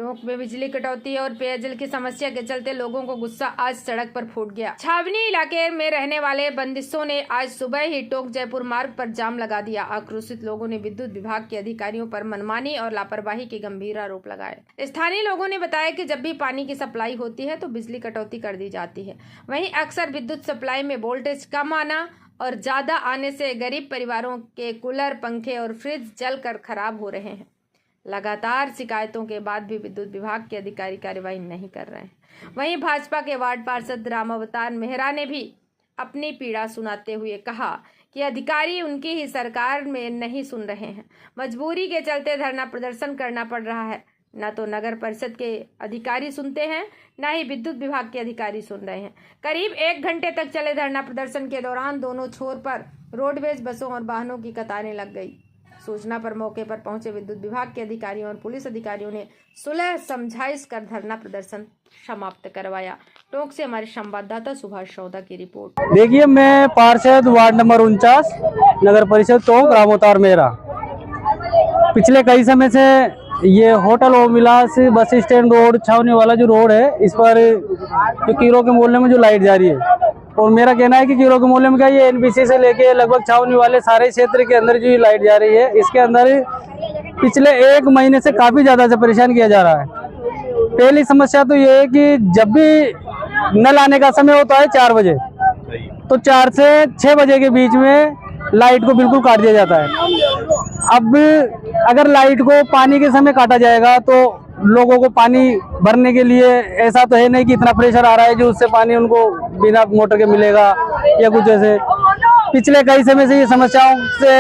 टोंक में बिजली कटौती और पेयजल की समस्या के चलते लोगों को गुस्सा आज सड़क पर फूट गया। छावनी इलाके में रहने वाले बंदिशों ने आज सुबह ही टोंक जयपुर मार्ग पर जाम लगा दिया। आक्रोशित लोगों ने विद्युत विभाग के अधिकारियों पर मनमानी और लापरवाही के गंभीर आरोप लगाए। स्थानीय लोगों ने बताया कि जब भी पानी की सप्लाई होती है तो बिजली कटौती कर दी जाती है। वहीं अक्सर विद्युत सप्लाई में वोल्टेज कम आना और ज्यादा आने से गरीब परिवारों के कूलर, पंखे और फ्रिज जलकर खराब हो रहे हैं। लगातार शिकायतों के बाद भी विद्युत विभाग के अधिकारी कार्रवाई नहीं कर रहे हैं। वहीं भाजपा के वार्ड पार्षद राम अवतार मेहरा ने भी अपनी पीड़ा सुनाते हुए कहा कि अधिकारी उनकी ही सरकार में नहीं सुन रहे हैं। मजबूरी के चलते धरना प्रदर्शन करना पड़ रहा है। न तो नगर परिषद के अधिकारी सुनते हैं, न ही विद्युत विभाग के अधिकारी सुन रहे हैं। करीब 1 घंटे तक चले धरना प्रदर्शन के दौरान दोनों छोर पर रोडवेज बसों और वाहनों की कतारें लग गई। सूचना पर मौके पर पहुंचे विद्युत विभाग के अधिकारियों और पुलिस अधिकारियों ने सुलह समझाइश कर धरना प्रदर्शन समाप्त करवाया। टोंक से हमारे संवाददाता सुभाष चौधा की रिपोर्ट। देखिए, मैं पार्षद वार्ड नंबर 49 नगर परिषद टोंक राम अवतार मेहरा। पिछले कई समय से ये होटल और विलास बस स्टैंड रोड छावनी वाला जो रोड है, इस पर जो कीरो के मोहल्ले में जो लाइट जा रही है, और मेरा कहना है कि कीरो के मोहल्ले में क्या ये एनबीसी से लेके लगभग छावनी वाले सारे क्षेत्र के अंदर जो लाइट जा रही है, इसके अंदर पिछले 1 महीने से काफी ज्यादा से परेशान किया जा रहा है। पहली समस्या तो ये है कि जब भी नल आने का समय होता है 4 बजे, तो 4 से 6 बजे के बीच में लाइट को बिल्कुल काट दिया जाता है। अब अगर लाइट को पानी के समय काटा जाएगा तो लोगों को पानी भरने के लिए ऐसा तो है नहीं कि इतना प्रेशर आ रहा है जो उससे पानी उनको बिना मोटर के मिलेगा या कुछ ऐसे। पिछले कई समय से ये समस्याओं से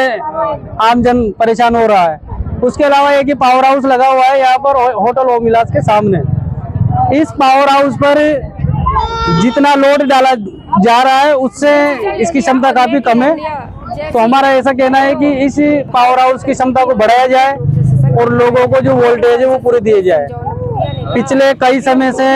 आमजन परेशान हो रहा है। उसके अलावा एक ही पावर हाउस लगा हुआ है यहाँ पर होटल ओम विलास के सामने। इस पावर हाउस पर जितना लोड डाला जा रहा है उससे इसकी क्षमता काफी कम है। तो हमारा ऐसा कहना है कि इस पावर हाउस की क्षमता को बढ़ाया जाए और लोगों को जो वोल्टेज है वो पूरी दिए जाए। पिछले कई समय से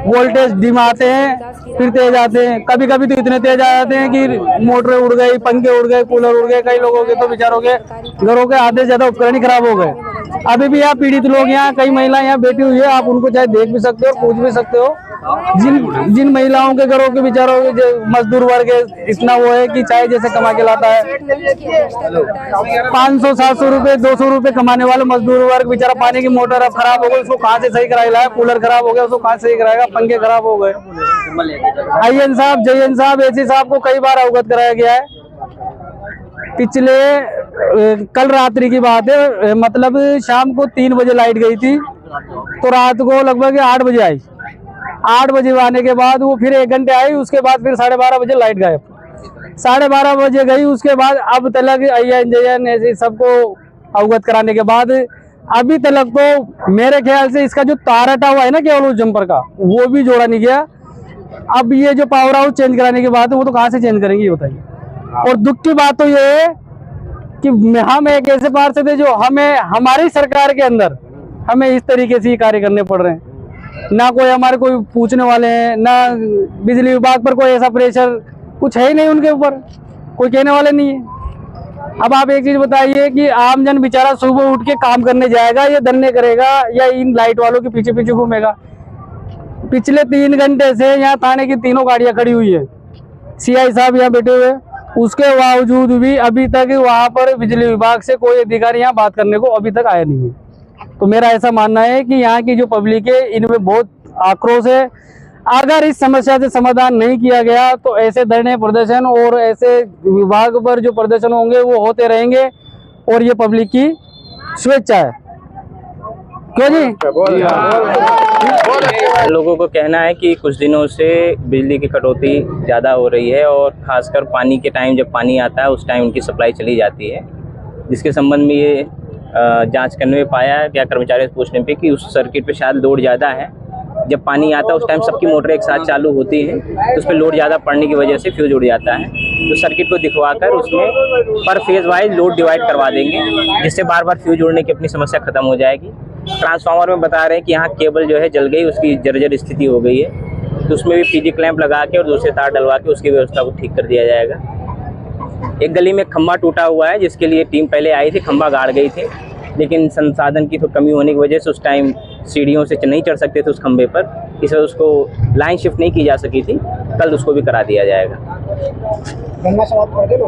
वोल्टेज डिम आते हैं, फिर तेज आते हैं। कभी कभी तो इतने तेज आ जाते हैं कि मोटरें उड़ गई, पंखे उड़ गए, कूलर उड़ गए। कई लोगों के तो बेचारों के घरों के आधे से ज्यादा उपकरण ही खराब हो गए। अभी भी यहाँ पीड़ित लोग, यहाँ कई महिलाएं यहाँ बैठी हुई है, आप उनको चाहे देख भी सकते हो, पूछ भी सकते हो। जिन महिलाओं के घरों के बेचारों के मजदूर वर्ग इतना वो है कि चाहे जैसे कमा के लाता है, 500-700 रुपए 200 रुपए कमाने वाले मजदूर वर्ग बेचारा पानी की मोटर अब खराब हो गई, उसको कहाँ से सही कराएगा? कूलर खराब हो गया, उसको कहाँ से सही कराएगा? पंखे खराब हो गए। IN साहब, JN साहब, AC साहब को कई बार अवगत कराया गया है। पिछले कल रात्रि की बात है, मतलब शाम को 3 बजे लाइट गई थी, तो रात को लगभग 8 बजे आई। 8 बजे आने के बाद वो फिर 1 घंटे आई, उसके बाद फिर 12:30 बजे लाइट गायब। 12:30 बजे गई, उसके बाद अब तक IN JN ऐसे सबको अवगत कराने के बाद अभी तक तो मेरे ख्याल से इसका जो तार हटा हुआ है ना केवल उस जम्पर का, वो भी जोड़ा नहीं गया। अब ये जो पावर हाउस चेंज कराने की बात है वो तो कहाँ से चेंज करेंगे ये बताइए। और दुख की बात तो ये है कि हम एक ऐसे पार्षद है जो हमें हमारी सरकार के अंदर हमें इस तरीके से ही कार्य करने पड़ रहे हैं। ना कोई हमारे कोई पूछने वाले हैं, ना बिजली विभाग पर कोई ऐसा प्रेशर कुछ है ही नहीं, उनके ऊपर कोई कहने वाले नहीं है। अब आप एक चीज बताइए कि आमजन बेचारा सुबह उठ के काम करने जाएगा या धरने करेगा या इन लाइट वालों के पीछे पीछे घूमेगा? पिछले 3 घंटे से यहाँ थाने की 3 गाड़ियां खड़ी हुई है, CI साहब यहाँ बैठे हुए, उसके बावजूद भी अभी तक वहाँ पर बिजली विभाग से कोई अधिकारी यहाँ बात करने को अभी तक आया नहीं है। तो मेरा ऐसा मानना है कि यहाँ की जो पब्लिक है इनमें बहुत आक्रोश है। अगर इस समस्या से समाधान नहीं किया गया तो ऐसे धरने प्रदर्शन और ऐसे विभाग पर जो प्रदर्शन होंगे वो होते रहेंगे और ये पब्लिक की स्वेच्छा है। क्यों जी? लोगों को कहना है कि कुछ दिनों से बिजली की कटौती ज़्यादा हो रही है और खासकर पानी के टाइम, जब पानी आता है उस टाइम उनकी सप्लाई चली जाती है, जिसके संबंध में ये जांच करने में पाया है या कर्मचारियों से पूछने पे कि उस सर्किट पे शायद लोड ज़्यादा है। जब पानी आता है उस टाइम सबकी मोटर एक साथ चालू होती है, तो उस पर लोड ज़्यादा पड़ने की वजह से फ्यूज उड़ जाता है। तो सर्किट को दिखवाकर उसमें पर फेज वाइज लोड डिवाइड करवा देंगे, जिससे बार बार फ्यूज उड़ने की अपनी समस्या खत्म हो जाएगी। ट्रांसफार्मर में बता रहे हैं कि यहाँ केबल जो है जल गई, उसकी जर्जर स्थिति हो गई है, तो उसमें भी पीजी क्लैंप लगा के और दूसरे तार डलवा के उसकी व्यवस्था को ठीक कर दिया जाएगा। एक गली में खंभा टूटा हुआ है जिसके लिए टीम पहले आई थी, खंभा गाड़ गई थी, लेकिन संसाधन की तो कमी होने की वजह से उस टाइम सीढ़ियों से नहीं चढ़ सकते थे उस खंबे पर, इस वजह उसको लाइन शिफ्ट नहीं की जा सकी थी। कल उसको भी करा दिया जाएगा। धरना समाप्त कर दो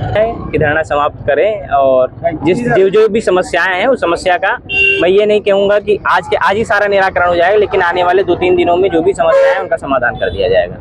है कि धरना समाप्त करें और जो भी समस्याएं हैं उस समस्या का मैं ये नहीं कहूँगा कि आज ही सारा निराकरण हो जाएगा, लेकिन आने वाले 2-3 दिनों में जो भी समस्याएं हैं उनका समाधान कर दिया जाएगा।